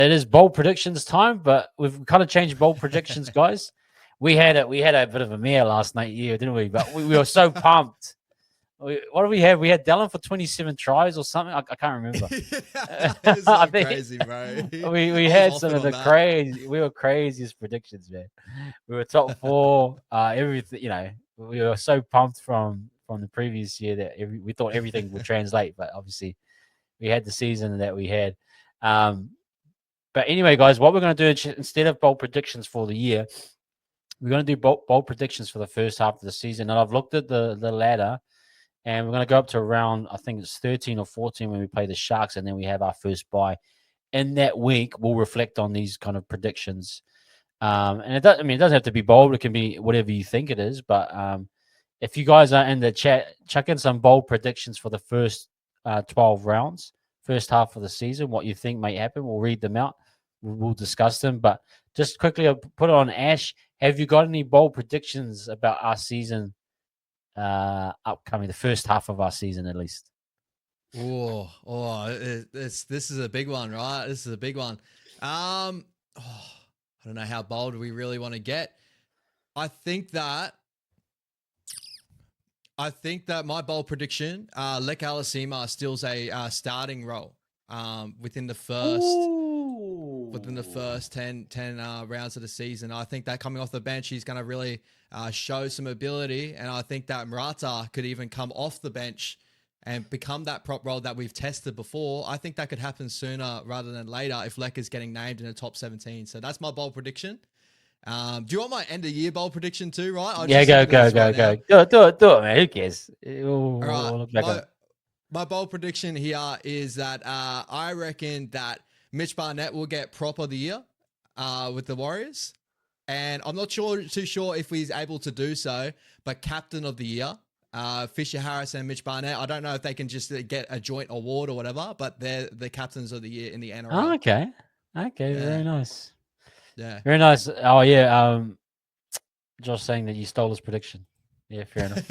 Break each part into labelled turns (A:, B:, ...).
A: It is bold predictions time, but we've kind of changed bold predictions, guys. We had a bit of a mare last night, yeah, didn't we? But we were so pumped. What did we have? We had Dallin for 27 tries or something. I can't remember.
B: That is
A: I
B: so
A: think
B: crazy, bro.
A: we
B: I was
A: had
B: off
A: some
B: it
A: of
B: on
A: the
B: that.
A: crazy. We were craziest predictions, man. We were top four. Everything, we were so pumped from the previous year that we thought everything would translate, but obviously we had the season that we had. Um, but anyway, guys, what we're going to do instead of bold predictions for the year, we're going to do bold predictions for the first half of the season. And I've looked at the ladder, and we're going to go up to around, I think it's 13 or 14 when we play the Sharks, and then we have our first bye. In that week, we'll reflect on these kind of predictions. And it doesn't have to be bold. It can be whatever you think it is. But if you guys are in the chat, chuck in some bold predictions for the first 12 rounds, first half of the season, what you think may happen. We'll read them out. We'll discuss them. But just quickly, I'll put it on Ash. Have you got any bold predictions about our season upcoming, the first half of our season at least?
B: This is a big one, right? This is a big one. I don't know how bold we really want to get. I think that my bold prediction, Lek Alasima steals a starting role within the first 10 rounds of the season. I think that coming off the bench, he's going to really show some ability. And I think that Murata could even come off the bench and become that prop role that we've tested before. I think that could happen sooner rather than later if Lek is getting named in the top 17. So that's my bold prediction. Do you want my end of year bold prediction too, right?
A: Go. Do it, man. Who cares?
B: All right.
A: We'll look back on it.
B: My bold prediction here is that I reckon that Mitch Barnett will get prop of the year with the Warriors. And I'm not too sure if he's able to do so, but captain of the year, Fisher Harris and Mitch Barnett. I don't know if they can just get a joint award or whatever, but they're the captains of the year in the NRL.
A: Oh, okay.
B: Yeah.
A: Very nice.
B: Yeah.
A: Very nice. Oh, yeah. Josh saying that you stole his prediction. Yeah, fair enough.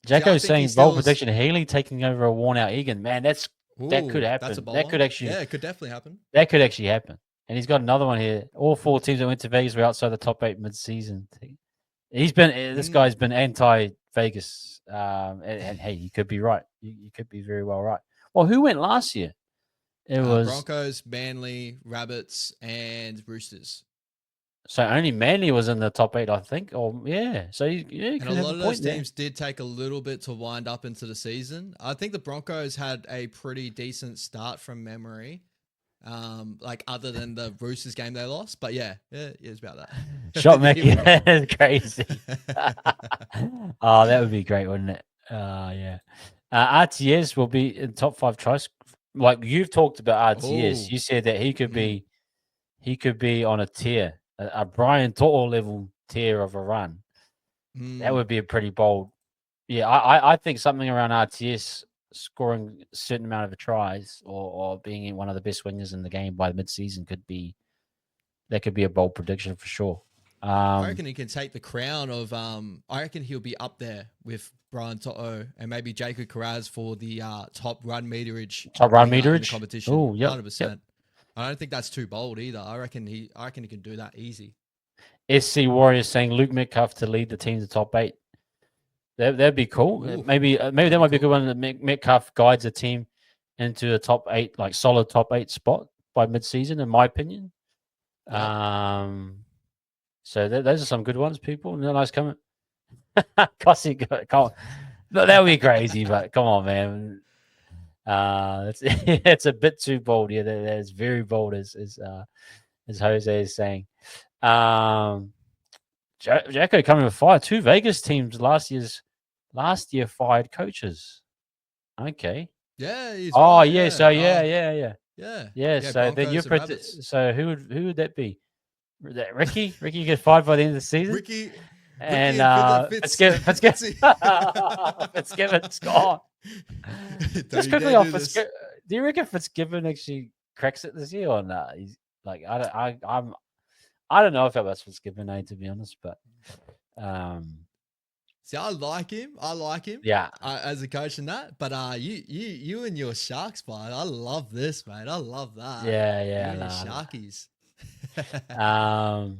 A: Jacko's saying bold prediction, Healy taking over a worn out Egan. Man, that could happen.
B: That's a bold
A: that could
B: one.
A: actually,
B: yeah, it could definitely happen.
A: That could actually happen. And he's got another one here. All four teams that went to Vegas were outside the top 8 mid-season. This guy's been anti-Vegas. And hey, you could be right. You could be very well right. Well, who went last year? It was
B: Broncos, Manly, Rabbits, and Roosters.
A: So only Manly was in the top 8, I think. Or yeah, so
B: and a lot of those teams did take a little bit to wind up into the season. I think the Broncos had a pretty decent start from memory, like other than the Roosters game they lost. But yeah, it's about that.
A: Shot Mackie, that's crazy. Oh, that would be great, wouldn't it? Yeah. RTS will be in top 5 tries. Like you've talked about RTS, you said that he could be on a tier. A Brian To'o level tier of a run. That would be a pretty bold. Yeah, I think something around RTS scoring a certain amount of tries or being one of the best wingers in the game by mid-season could be a bold prediction for sure.
B: I reckon he can take the crown of. I reckon he'll be up there with Brian To'o and maybe Jacob Carraz for the top run meterage. Competition.
A: Oh, yeah,
B: 100%. I don't think that's too bold either. I reckon he can do that easy.
A: SC Warriors saying Luke Metcalf to lead the team to top 8. That'd be cool.
B: Ooh,
A: maybe that might be a good one. That Metcalf guides a team into a top 8, like solid top 8 spot by mid-season, in my opinion. Yeah. So those are some good ones, people. No nice comment. Cossie, that would be crazy, but come on, man. It's a bit too bold. Yeah, that's very bold, as Jose is saying. Jacko coming with fire. 2 Vegas teams last year fired coaches. Okay.
B: Yeah.
A: Right,
B: yeah.
A: So yeah.
B: Yeah.
A: So then so who would that be? That Ricky? Ricky get fired by the end of the season.
B: Ricky
A: and Fitzgibbon's gone. Just quickly off Fitzgibbon. Do you reckon Fitzgibbon actually cracks it this year or not? He's like, I don't know if that was Fitzgibbon, to be honest, but
B: See, I like him.
A: Yeah,
B: As a coach and that. But you and your Sharks fight. I love this, mate. I love that.
A: yeah,
B: You
A: yeah.
B: and your
A: No,
B: Sharkies.
A: no.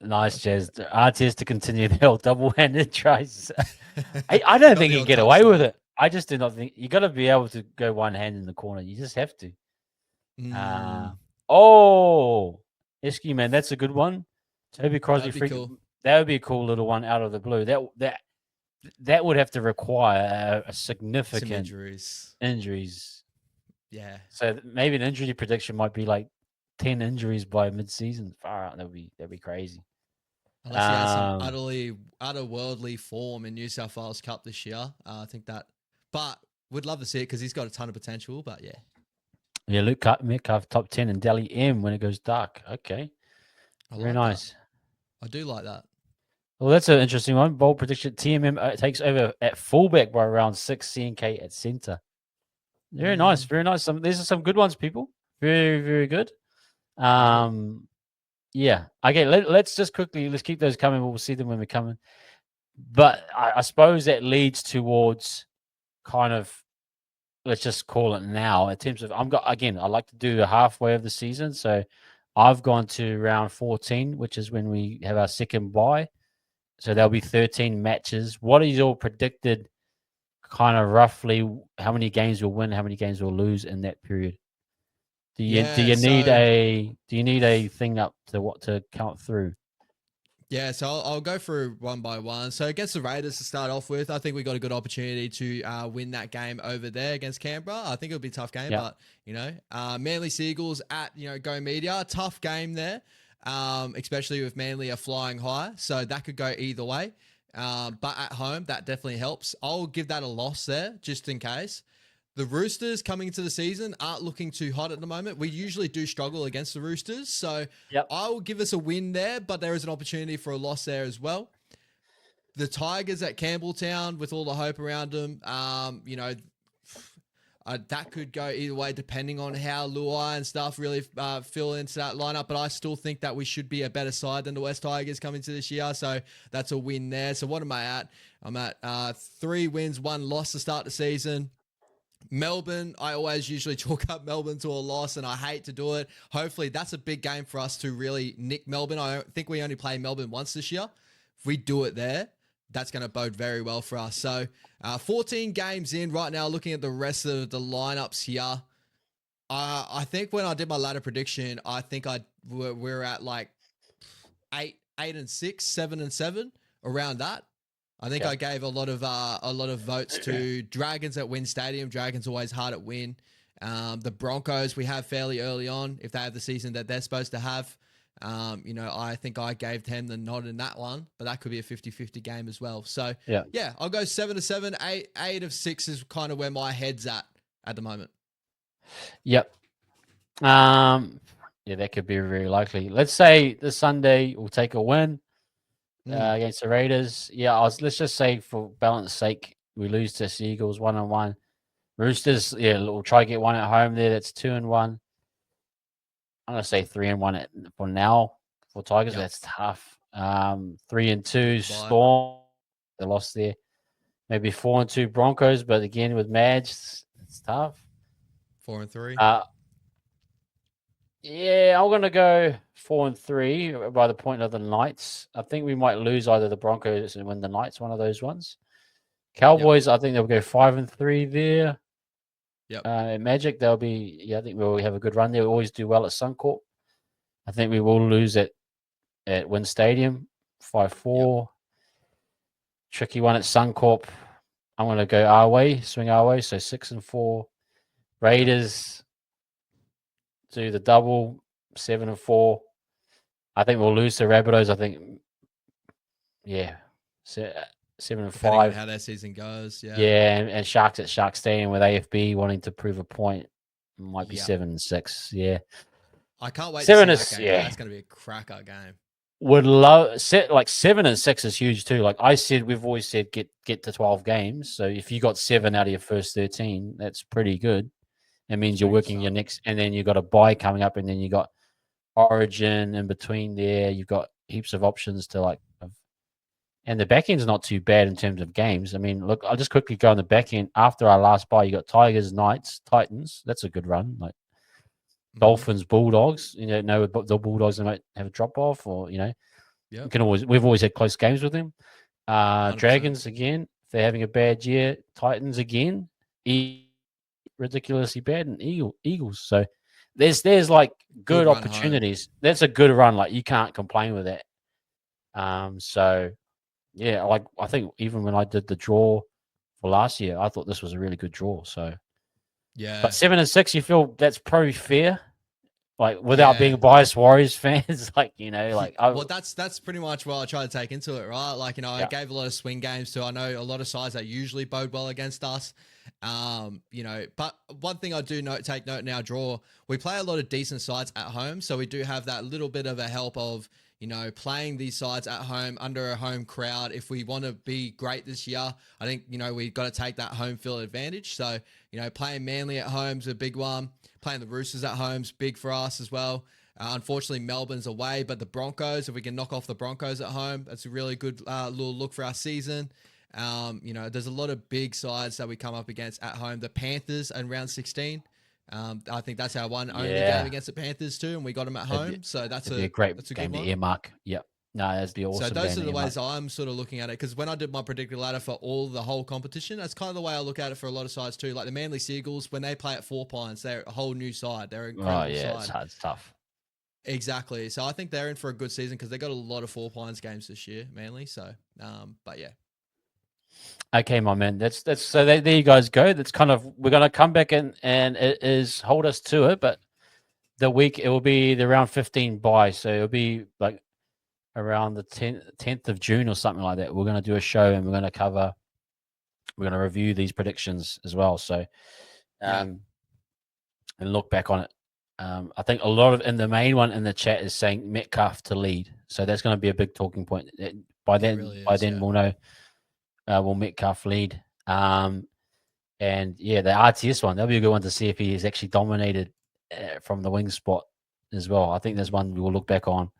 A: Nice, Jez. Artists to continue the old double-handed tries. I don't
B: Not
A: think
B: the
A: you
B: old
A: get away with
B: touchline.
A: it. I just do not think you got to be able to go one hand in the corner. You just have to.
B: Mm,
A: Oh, Esky, man, that's a good one. Toby Crosby,
B: that'd be
A: freak.
B: cool.
A: That would be a cool little one out of the blue. That would have to require a
B: Some
A: significant
B: injuries.
A: injuries.
B: Yeah.
A: So maybe an injury prediction might be like 10 injuries by mid-season. Far out, that'd be crazy.
B: Unless he has some
A: Um,
B: otherworldly form in New South Wales Cup this year. I think that, but would love to see it because he's got a ton of potential. But yeah,
A: yeah, Metcalf top 10 and Delhi M when it goes dark. Okay,
B: I
A: very
B: like that.
A: nice.
B: I do like that.
A: Well, that's an interesting one. Bold prediction: TMM takes over at fullback by round 6. CNK at center. Very nice,
B: Mm,
A: very nice. These are some good ones, people. Very, very good.
B: love it.
A: Yeah. Okay, let's just quickly let's keep those coming. We'll see them when we're coming. But I suppose that leads towards kind of let's just call it now in terms of I like to do the halfway of the season. So I've gone to round 14, which is when we have our second bye. So there'll be 13 matches. What is your predicted kind of roughly how many games you'll win, how many games you'll lose in that period? Do you
B: Yeah.
A: need a thing up to what to count through?
B: Yeah, so I'll go through one by one. So against the Raiders to start off with, I think we got a good opportunity to win that game over there against Canberra. I think it'll be a tough game,
A: Yeah.
B: but Manly Seagulls at Go Media, tough game there, especially with Manly are flying high, so that could go either way. But at home, that definitely helps. I'll give that a loss there just in case. The Roosters coming into the season aren't looking too hot at the moment. We usually do struggle against the Roosters, so
A: Yep.
B: I will give us a win there, but there is an opportunity for a loss there as well. The Tigers at Campbelltown with all the hope around them, that could go either way depending on how Luai and stuff really fill into that lineup. But I still think that we should be a better side than the West Tigers coming to this year. So that's a win there. So what am I at? I'm at 3 wins, 1 loss to start the season. Melbourne, I always usually chalk up Melbourne to a loss, and I hate to do it. Hopefully, that's a big game for us to really nick Melbourne. I think we only play Melbourne once this year. If we do it there, that's going to bode very well for us. So, 14 games in right now, looking at the rest of the lineups here. I think when I did my ladder prediction, I think we're at like 8 and 6, 7 and 7, around that. I think I gave a lot of votes to Dragons at Win Stadium. Dragons always hard at Win. The Broncos we have fairly early on if they have the season that they're supposed to have. I think I gave them the nod in that one, but that could be a 50-50 game as well. So yeah, I'll go 7 to 7. 8 of 6 is kind of where my head's at the moment.
A: Yep. Yeah, that could be very likely. Let's say this Sunday we'll take a win. Against the Raiders. Yeah, let's just say for balance sake, we lose to Seagulls 1-1. Roosters, yeah, we'll try to get one at home there. That's 2-1. I'm gonna say 3-1 for now. For Tigers, that's tough. 3-2 Storm, they lost there. Maybe 4-2 Broncos, but again with Madge, it's tough.
B: 4-3.
A: Yeah, I'm gonna go 4-3 by the point of the Knights. I think we might lose either the Broncos and win the Knights, one of those ones. Cowboys, I think they'll go 5-3 there. Magic, they'll be. I think we'll have a good run there. We always do well at Suncorp. I think we will lose at Win Stadium, 5-4. Tricky one at Suncorp. I'm gonna go our way, swing our way. So 6-4. Raiders. Do the double, 7-4. I think we'll lose to Rabbitohs. I think, 7-5.
B: How their season goes,
A: Yeah, and Sharks at Shark Stadium with AFB wanting to prove a point might be 7-6. Yeah,
B: I can't wait to see that game. That's going to be a cracker game.
A: Would love 7-6 is huge too. Like I said, we've always said get to 12 games. So if you got 7 out of your first 13, that's pretty good. It means you're working your next, and then you got a bye coming up, and then you got Origin in between there. You've got heaps of options to And the back end's not too bad in terms of games. I mean, look, I'll just quickly go on the back end. After our last bye, you got Tigers, Knights, Titans. That's a good run. Like Dolphins, Bulldogs. You know, the Bulldogs might have a drop off, or
B: Yep.
A: we've always had close games with them.
B: 100%.
A: Dragons again, if they're having a bad year. Titans again, ridiculously bad, and Eagles. So there's like good
B: run home.
A: opportunities. That's a good run. Like you can't complain with that. So yeah, like I think even when I did the draw for last year, I thought this was a really good draw. So
B: Yeah.
A: but 7 and 6, you feel that's probably fair. Like without being a biased Warriors fans, like
B: well, that's pretty much what I try to take into it, right? Like I
A: Yeah.
B: gave a lot of swing games to. I know a lot of sides that usually bode well against us. But one thing I do take note in our draw, we play a lot of decent sides at home, so we do have that little bit of a help of playing these sides at home under a home crowd. If we want to be great this year, I think we've got to take that home field advantage. So playing Manly at home's a big one. Playing the Roosters at home's big for us as well. Unfortunately, Melbourne's away, but the Broncos, if we can knock off the Broncos at home, that's a really good little look for our season. There's a lot of big sides that we come up against at home. The Panthers in round 16. I think that's our only game against the Panthers too, and we got them at home. So that's
A: a great
B: good
A: game to
B: one.
A: earmark. Yep. No, that'd be awesome.
B: So those are the ways I'm sort of looking at it, because when I did my predicted ladder for the whole competition, that's kind of the way I look at it for a lot of sides too. Like the Manly Seagulls, when they play at Four Pines, they're a whole new side. They're an incredible side.
A: It's hard, it's tough.
B: Exactly. So I think they're in for a good season because they got a lot of Four Pines games this year, Manly. So, but yeah.
A: Okay, my man. That's so there you guys go. That's kind of, we're gonna come back and it is hold us to it, but the week it will be the round 15 bye, so it'll be like around the 10th of June or something like that. We're gonna do a show and we're gonna review these predictions as well. So and look back on it. I think a lot in the main one in the chat is saying Metcalf to lead, so that's going to be a big talking point. By then, we'll know will Metcalf lead. And yeah, the RTS one, that'll be a good one to see if he is actually dominated from the wing spot as well. I think there's one we will look back on.